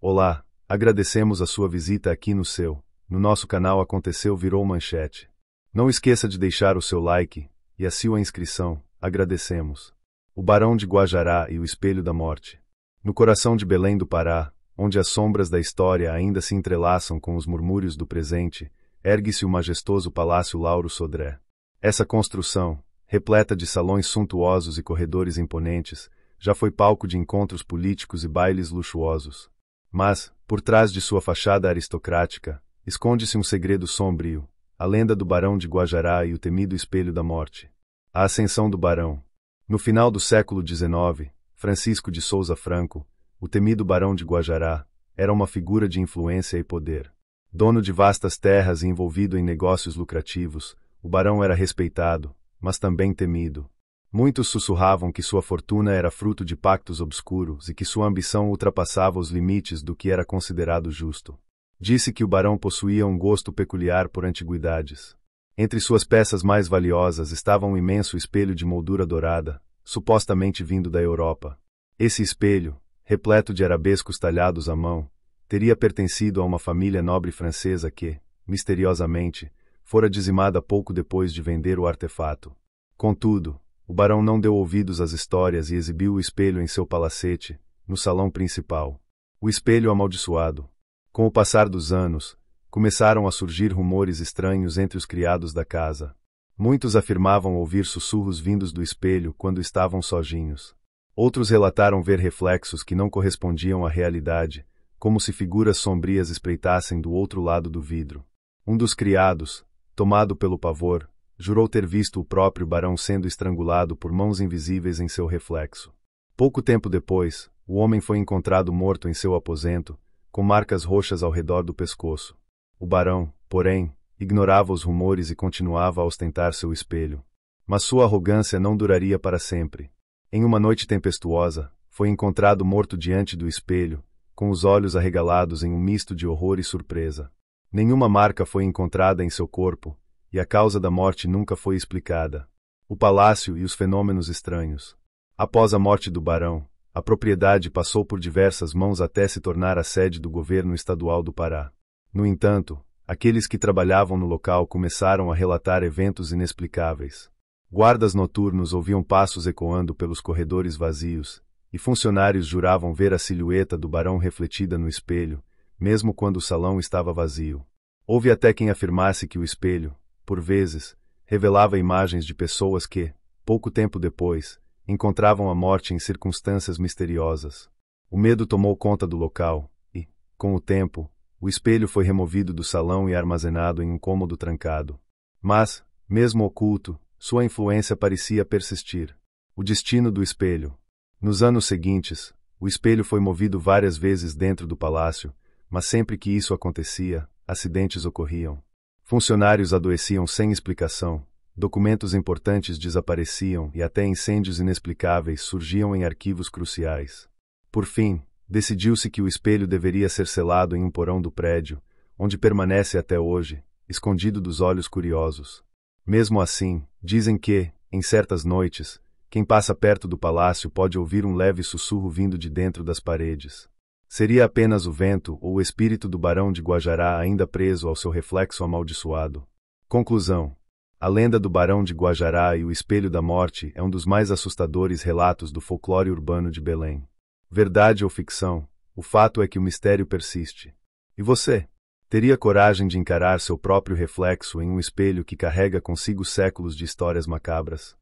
Olá, agradecemos a sua visita aqui no nosso canal Aconteceu Virou Manchete. Não esqueça de deixar o seu like e a sua inscrição, agradecemos. O Barão de Guajará e o Espelho da Morte. No coração de Belém do Pará, onde as sombras da história ainda se entrelaçam com os murmúrios do presente, ergue-se o majestoso Palácio Lauro Sodré. Essa construção, repleta de salões suntuosos e corredores imponentes, já foi palco de encontros políticos e bailes luxuosos. Mas, por trás de sua fachada aristocrática, esconde-se um segredo sombrio, a lenda do Barão de Guajará e o temido Espelho da Morte. A ascensão do Barão. No final do século XIX, Francisco de Souza Franco, o temido Barão de Guajará, era uma figura de influência e poder. Dono de vastas terras e envolvido em negócios lucrativos, o barão era respeitado, mas também temido. Muitos sussurravam que sua fortuna era fruto de pactos obscuros e que sua ambição ultrapassava os limites do que era considerado justo. Disse que o barão possuía um gosto peculiar por antiguidades. Entre suas peças mais valiosas estava um imenso espelho de moldura dourada, supostamente vindo da Europa. Esse espelho, repleto de arabescos talhados à mão, teria pertencido a uma família nobre francesa que, misteriosamente, fora dizimada pouco depois de vender o artefato. Contudo, o barão não deu ouvidos às histórias e exibiu o espelho em seu palacete, no salão principal. O espelho amaldiçoado. Com o passar dos anos, começaram a surgir rumores estranhos entre os criados da casa. Muitos afirmavam ouvir sussurros vindos do espelho quando estavam sozinhos. Outros relataram ver reflexos que não correspondiam à realidade, como se figuras sombrias espreitassem do outro lado do vidro. Um dos criados, tomado pelo pavor, jurou ter visto o próprio barão sendo estrangulado por mãos invisíveis em seu reflexo. Pouco tempo depois, o homem foi encontrado morto em seu aposento, com marcas roxas ao redor do pescoço. O barão, porém, ignorava os rumores e continuava a ostentar seu espelho. Mas sua arrogância não duraria para sempre. Em uma noite tempestuosa, foi encontrado morto diante do espelho, com os olhos arregalados em um misto de horror e surpresa. Nenhuma marca foi encontrada em seu corpo, e a causa da morte nunca foi explicada. O palácio e os fenômenos estranhos. Após a morte do barão, a propriedade passou por diversas mãos até se tornar a sede do governo estadual do Pará. No entanto, aqueles que trabalhavam no local começaram a relatar eventos inexplicáveis. Guardas noturnos ouviam passos ecoando pelos corredores vazios, e funcionários juravam ver a silhueta do barão refletida no espelho, mesmo quando o salão estava vazio. Houve até quem afirmasse que o espelho, por vezes, revelava imagens de pessoas que, pouco tempo depois, encontravam a morte em circunstâncias misteriosas. O medo tomou conta do local, e, com o tempo, o espelho foi removido do salão e armazenado em um cômodo trancado. Mas, mesmo oculto, sua influência parecia persistir. O destino do espelho. Nos anos seguintes, o espelho foi movido várias vezes dentro do palácio, mas sempre que isso acontecia, acidentes ocorriam. Funcionários adoeciam sem explicação, documentos importantes desapareciam e até incêndios inexplicáveis surgiam em arquivos cruciais. Por fim, decidiu-se que o espelho deveria ser selado em um porão do prédio, onde permanece até hoje, escondido dos olhos curiosos. Mesmo assim, dizem que, em certas noites, quem passa perto do palácio pode ouvir um leve sussurro vindo de dentro das paredes. Seria apenas o vento ou o espírito do Barão de Guajará ainda preso ao seu reflexo amaldiçoado. Conclusão. A lenda do Barão de Guajará e o Espelho da Morte é um dos mais assustadores relatos do folclore urbano de Belém. Verdade ou ficção, o fato é que o mistério persiste. E você? Teria coragem de encarar seu próprio reflexo em um espelho que carrega consigo séculos de histórias macabras?